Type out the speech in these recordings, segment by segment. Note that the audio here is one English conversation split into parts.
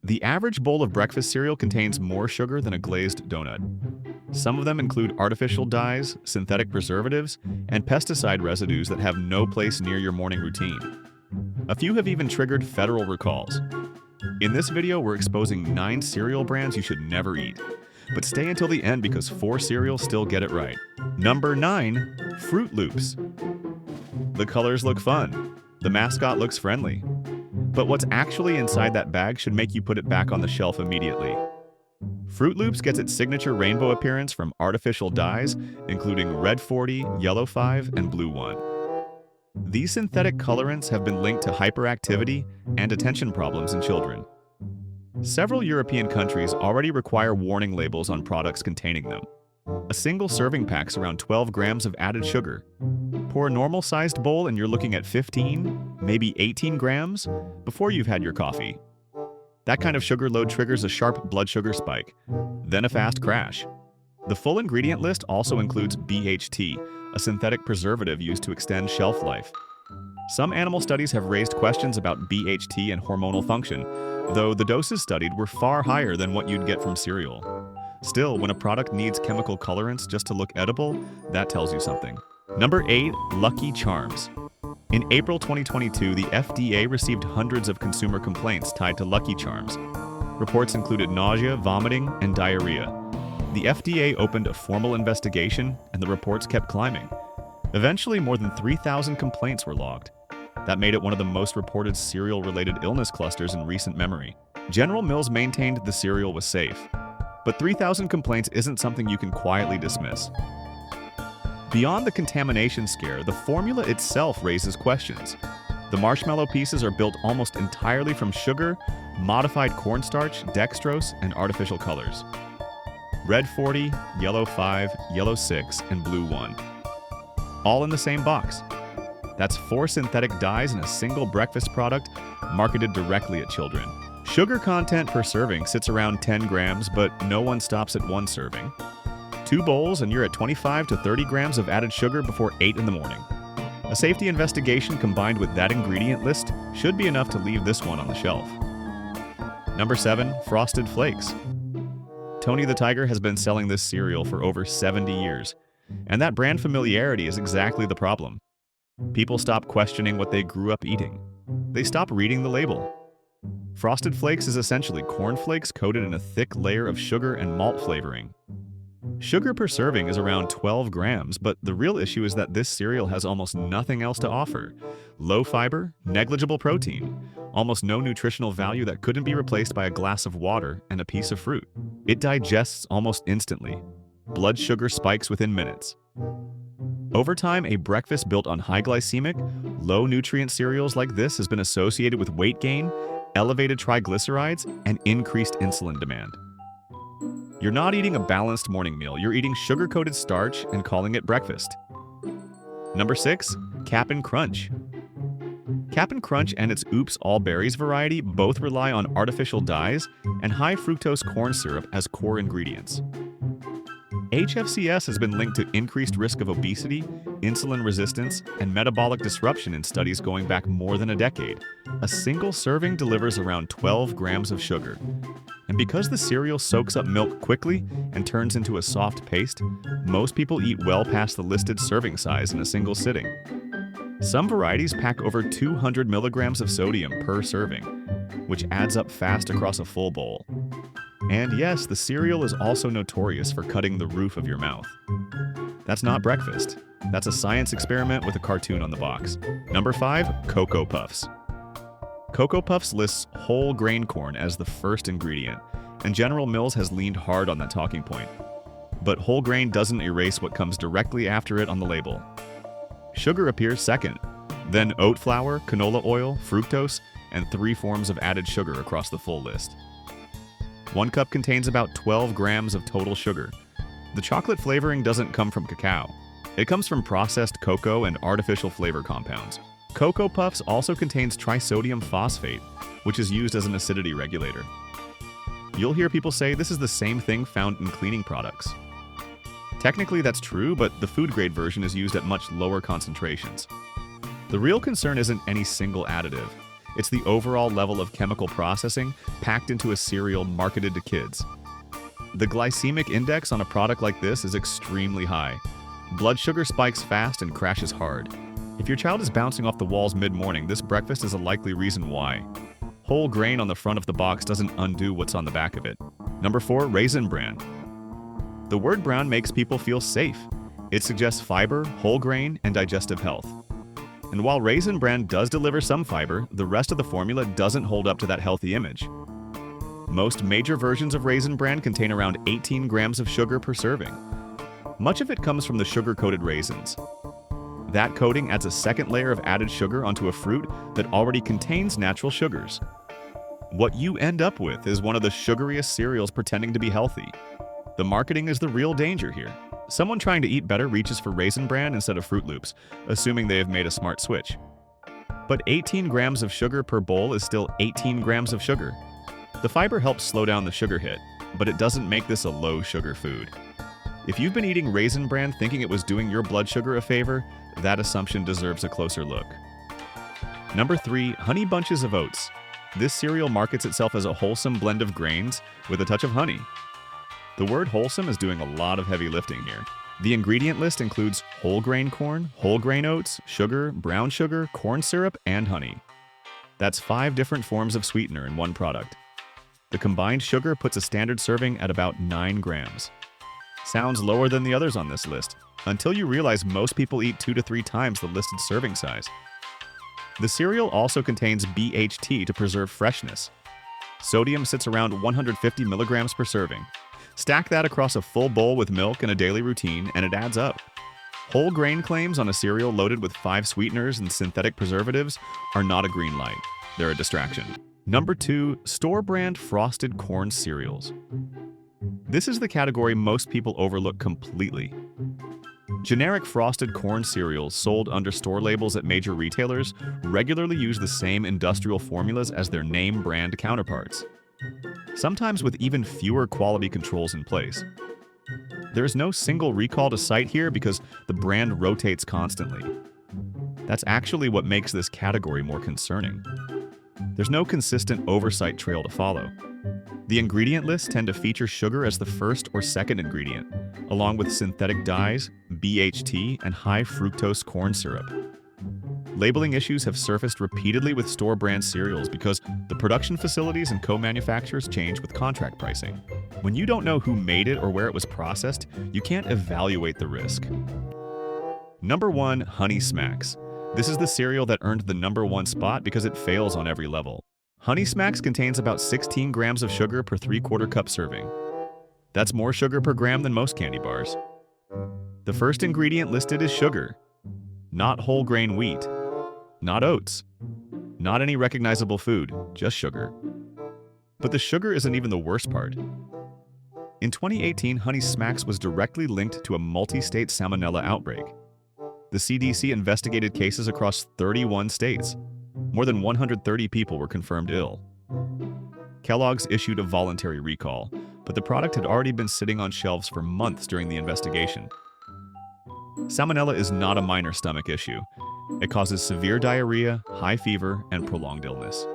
The average bowl of breakfast cereal contains more sugar than a glazed donut. Some of them include artificial dyes, synthetic preservatives, and pesticide residues that have no place near your morning routine. A few have even triggered federal recalls. In this video, we're exposing 9 cereal brands you should never eat. But stay until the end because 4 cereals still get it right. Number 9. Froot Loops. The colors look fun. The mascot looks friendly. But what's actually inside that bag should make you put it back on the shelf immediately. Froot Loops gets its signature rainbow appearance from artificial dyes, including red 40, yellow 5, and blue 1. These synthetic colorants have been linked to hyperactivity and attention problems in children. Several European countries already require warning labels on products containing them. A single serving packs around 12 grams of added sugar. Pour a normal-sized bowl and you're looking at 15, maybe 18 grams before you've had your coffee. That kind of sugar load triggers a sharp blood sugar spike, then a fast crash. The full ingredient list also includes BHT, a synthetic preservative used to extend shelf life. Some animal studies have raised questions about BHT and hormonal function, though the doses studied were far higher than what you'd get from cereal. Still, when a product needs chemical colorants just to look edible, that tells you something. Number 8. Lucky Charms. In April 2022, the FDA received hundreds of consumer complaints tied to Lucky Charms. Reports included nausea, vomiting, and diarrhea. The FDA opened a formal investigation, and the reports kept climbing. Eventually, more than 3,000 complaints were logged. That made it one of the most reported cereal-related illness clusters in recent memory. General Mills maintained the cereal was safe. But 3,000 complaints isn't something you can quietly dismiss. Beyond the contamination scare, the formula itself raises questions. The marshmallow pieces are built almost entirely from sugar, modified cornstarch, dextrose, and artificial colors. Red 40, yellow 5, yellow 6, and blue 1. All in the same box. That's 4 synthetic dyes in a single breakfast product marketed directly at children. Sugar content per serving sits around 10 grams, but no one stops at 1 serving. 2 bowls and you're at 25 to 30 grams of added sugar before 8 in the morning. A safety investigation combined with that ingredient list should be enough to leave this one on the shelf. Number 7. Frosted Flakes. Tony the Tiger has been selling this cereal for over 70 years, and that brand familiarity is exactly the problem. People stop questioning what they grew up eating. They stop reading the label. Frosted Flakes is essentially corn flakes coated in a thick layer of sugar and malt flavoring. Sugar per serving is around 12 grams, but the real issue is that this cereal has almost nothing else to offer. Low fiber, negligible protein, almost no nutritional value that couldn't be replaced by a glass of water and a piece of fruit. It digests almost instantly. Blood sugar spikes within minutes. Over time, a breakfast built on high glycemic, low-nutrient cereals like this has been associated with weight gain, elevated triglycerides, and increased insulin demand. You're not eating a balanced morning meal, you're eating sugar-coated starch and calling it breakfast. Number 6. Cap'n Crunch. Cap'n Crunch and its Oops All Berries variety both rely on artificial dyes and high fructose corn syrup as core ingredients. HFCS has been linked to increased risk of obesity, insulin resistance, and metabolic disruption in studies going back more than a decade. A single serving delivers around 12 grams of sugar. And because the cereal soaks up milk quickly and turns into a soft paste, most people eat well past the listed serving size in a single sitting. Some varieties pack over 200 milligrams of sodium per serving, which adds up fast across a full bowl. And yes, the cereal is also notorious for cutting the roof of your mouth. That's not breakfast. That's a science experiment with a cartoon on the box. Number 5. Cocoa Puffs. Cocoa Puffs lists whole grain corn as the first ingredient, and General Mills has leaned hard on that talking point. But whole grain doesn't erase what comes directly after it on the label. Sugar appears second, then oat flour, canola oil, fructose, and 3 forms of added sugar across the full list. 1 cup contains about 12 grams of total sugar. The chocolate flavoring doesn't come from cacao. It comes from processed cocoa and artificial flavor compounds. Cocoa Puffs also contains trisodium phosphate, which is used as an acidity regulator. You'll hear people say this is the same thing found in cleaning products. Technically that's true, but the food-grade version is used at much lower concentrations. The real concern isn't any single additive. It's the overall level of chemical processing packed into a cereal marketed to kids. The glycemic index on a product like this is extremely high. Blood sugar spikes fast and crashes hard. If your child is bouncing off the walls mid-morning, this breakfast is a likely reason why. Whole grain on the front of the box doesn't undo what's on the back of it. Number 4, Raisin Bran. The word brown makes people feel safe. It suggests fiber, whole grain, and digestive health. And while Raisin Bran does deliver some fiber, the rest of the formula doesn't hold up to that healthy image. Most major versions of Raisin Bran contain around 18 grams of sugar per serving. Much of it comes from the sugar-coated raisins. That coating adds a second layer of added sugar onto a fruit that already contains natural sugars. What you end up with is one of the sugariest cereals pretending to be healthy. The marketing is the real danger here. Someone trying to eat better reaches for Raisin Bran instead of Froot Loops, assuming they have made a smart switch. But 18 grams of sugar per bowl is still 18 grams of sugar. The fiber helps slow down the sugar hit, but it doesn't make this a low-sugar food. If you've been eating Raisin Bran thinking it was doing your blood sugar a favor, that assumption deserves a closer look. Number 3, Honey Bunches of Oats. This cereal markets itself as a wholesome blend of grains with a touch of honey. The word wholesome is doing a lot of heavy lifting here. The ingredient list includes whole grain corn, whole grain oats, sugar, brown sugar, corn syrup, and honey. That's 5 different forms of sweetener in one product. The combined sugar puts a standard serving at about 9 grams. Sounds lower than the others on this list, until you realize most people eat 2 to 3 times the listed serving size. The cereal also contains BHT to preserve freshness. Sodium sits around 150 milligrams per serving. Stack that across a full bowl with milk in a daily routine, and it adds up. Whole grain claims on a cereal loaded with 5 sweeteners and synthetic preservatives are not a green light. They're a distraction. Number 2, store-brand frosted corn cereals. This is the category most people overlook completely. Generic frosted corn cereals sold under store labels at major retailers regularly use the same industrial formulas as their name brand counterparts, sometimes with even fewer quality controls in place. There is no single recall to cite here because the brand rotates constantly. That's actually what makes this category more concerning. There's no consistent oversight trail to follow. The ingredient lists tend to feature sugar as the first or second ingredient, along with synthetic dyes, BHT, and high fructose corn syrup. Labeling issues have surfaced repeatedly with store-brand cereals because the production facilities and co-manufacturers change with contract pricing. When you don't know who made it or where it was processed, you can't evaluate the risk. Number 1, Honey Smacks. This is the cereal that earned the number 1 spot because it fails on every level. Honey Smacks contains about 16 grams of sugar per 3/4 cup serving. That's more sugar per gram than most candy bars. The first ingredient listed is sugar, not whole grain wheat, not oats, not any recognizable food, just sugar. But the sugar isn't even the worst part. In 2018, Honey Smacks was directly linked to a multi-state salmonella outbreak. The CDC investigated cases across 31 states. More than 130 people were confirmed ill. Kellogg's issued a voluntary recall, but the product had already been sitting on shelves for months during the investigation. Salmonella is not a minor stomach issue. It causes severe diarrhea, high fever, and prolonged illness.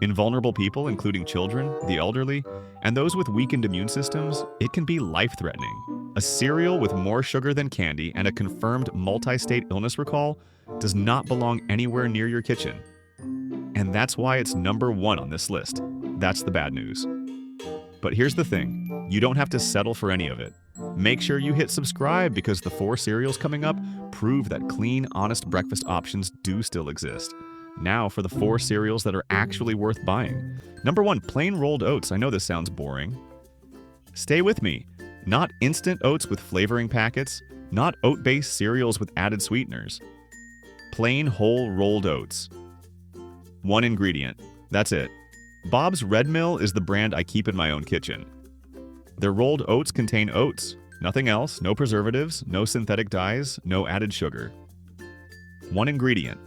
In vulnerable people, including children, the elderly, and those with weakened immune systems, it can be life-threatening. A cereal with more sugar than candy and a confirmed multi-state illness recall does not belong anywhere near your kitchen. And that's why it's number 1 on this list. That's the bad news. But here's the thing, you don't have to settle for any of it. Make sure you hit subscribe because the 4 cereals coming up prove that clean, honest breakfast options do still exist. Now for the 4 cereals that are actually worth buying. Number 1, plain rolled oats. I know this sounds boring. Stay with me. Not instant oats with flavoring packets, not oat-based cereals with added sweeteners. Plain whole rolled oats. 1 ingredient. That's it. Bob's Red Mill is the brand I keep in my own kitchen. Their rolled oats contain oats. Nothing else, no preservatives, no synthetic dyes, no added sugar. 1 ingredient.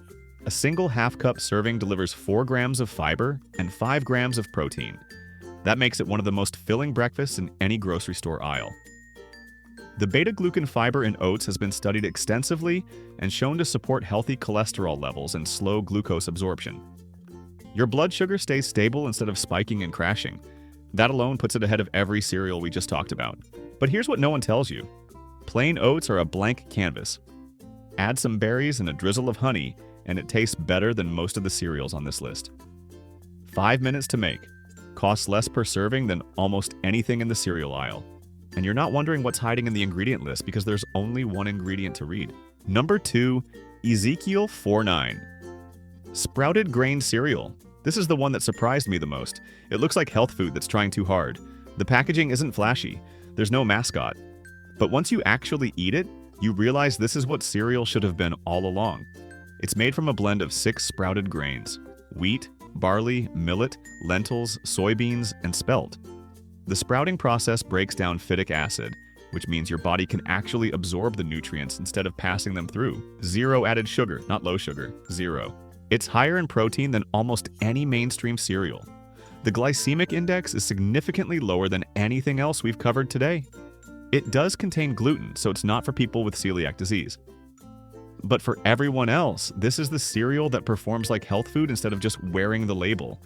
A single half-cup serving delivers 4 grams of fiber and 5 grams of protein. That makes it one of the most filling breakfasts in any grocery store aisle. The beta-glucan fiber in oats has been studied extensively and shown to support healthy cholesterol levels and slow glucose absorption. Your blood sugar stays stable instead of spiking and crashing. That alone puts it ahead of every cereal we just talked about. But here's what no one tells you. Plain oats are a blank canvas. Add some berries and a drizzle of honey, and it tastes better than most of the cereals on this list. 5 minutes to make. Costs less per serving than almost anything in the cereal aisle. And you're not wondering what's hiding in the ingredient list because there's only one ingredient to read. Number 2, Ezekiel 4:9. Sprouted grain cereal. This is the one that surprised me the most. It looks like health food that's trying too hard. The packaging isn't flashy. There's no mascot. But once you actually eat it, you realize this is what cereal should have been all along. It's made from a blend of 6 sprouted grains: wheat, barley, millet, lentils, soybeans, and spelt. The sprouting process breaks down phytic acid, which means your body can actually absorb the nutrients instead of passing them through. 0 added sugar, not low sugar, 0. It's higher in protein than almost any mainstream cereal. The glycemic index is significantly lower than anything else we've covered today. It does contain gluten, so it's not for people with celiac disease. But for everyone else, this is the cereal that performs like health food instead of just wearing the label.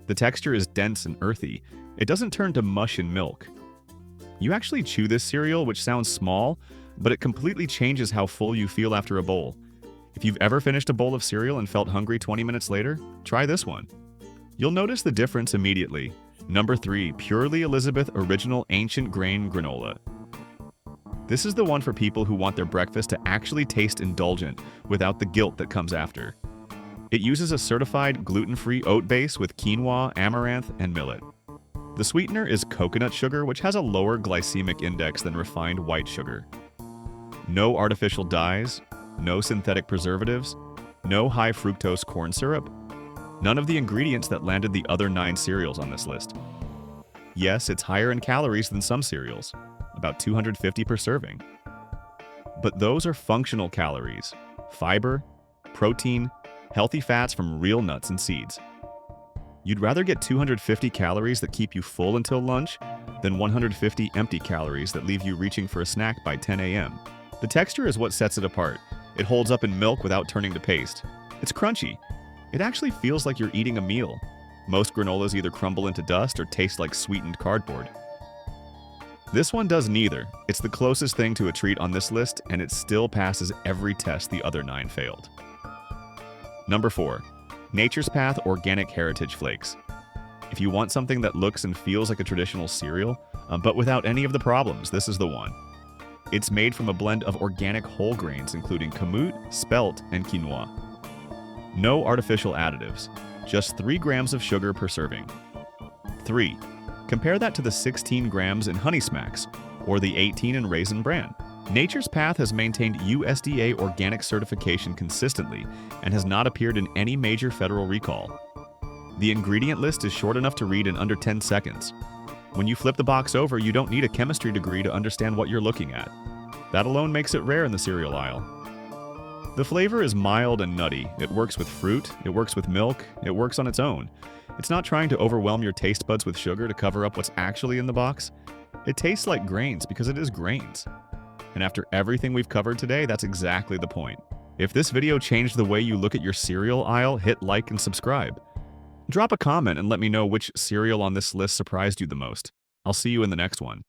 The texture is dense and earthy. It doesn't turn to mush in milk. You actually chew this cereal, which sounds small, but it completely changes how full you feel after a bowl. If you've ever finished a bowl of cereal and felt hungry 20 minutes later, try this one. You'll notice the difference immediately. Number 3, Purely Elizabeth Original Ancient Grain Granola. This is the one for people who want their breakfast to actually taste indulgent without the guilt that comes after. It uses a certified gluten-free oat base with quinoa, amaranth, and millet. The sweetener is coconut sugar, which has a lower glycemic index than refined white sugar. No artificial dyes, no synthetic preservatives, no high fructose corn syrup, none of the ingredients that landed the other 9 cereals on this list. Yes, it's higher in calories than some cereals, about 250 per serving. But those are functional calories: fiber, protein, healthy fats from real nuts and seeds. You'd rather get 250 calories that keep you full until lunch than 150 empty calories that leave you reaching for a snack by 10 a.m. The texture is what sets it apart. It holds up in milk without turning to paste. It's crunchy. It actually feels like you're eating a meal. Most granolas either crumble into dust or taste like sweetened cardboard. This one does neither. It's the closest thing to a treat on this list, and it still passes every test the other 9 failed. Number 4, Nature's Path Organic Heritage Flakes. If you want something that looks and feels like a traditional cereal, but without any of the problems, this is the one. It's made from a blend of organic whole grains including kamut, spelt, and quinoa. No artificial additives, just 3 grams of sugar per serving. 3. Compare that to the 16 grams in Honey Smacks, or the 18 in Raisin Bran. Nature's Path has maintained USDA organic certification consistently and has not appeared in any major federal recall. The ingredient list is short enough to read in under 10 seconds. When you flip the box over, you don't need a chemistry degree to understand what you're looking at. That alone makes it rare in the cereal aisle. The flavor is mild and nutty. It works with fruit, it works with milk, it works on its own. It's not trying to overwhelm your taste buds with sugar to cover up what's actually in the box. It tastes like grains because it is grains. And after everything we've covered today, that's exactly the point. If this video changed the way you look at your cereal aisle, hit like and subscribe. Drop a comment and let me know which cereal on this list surprised you the most. I'll see you in the next one.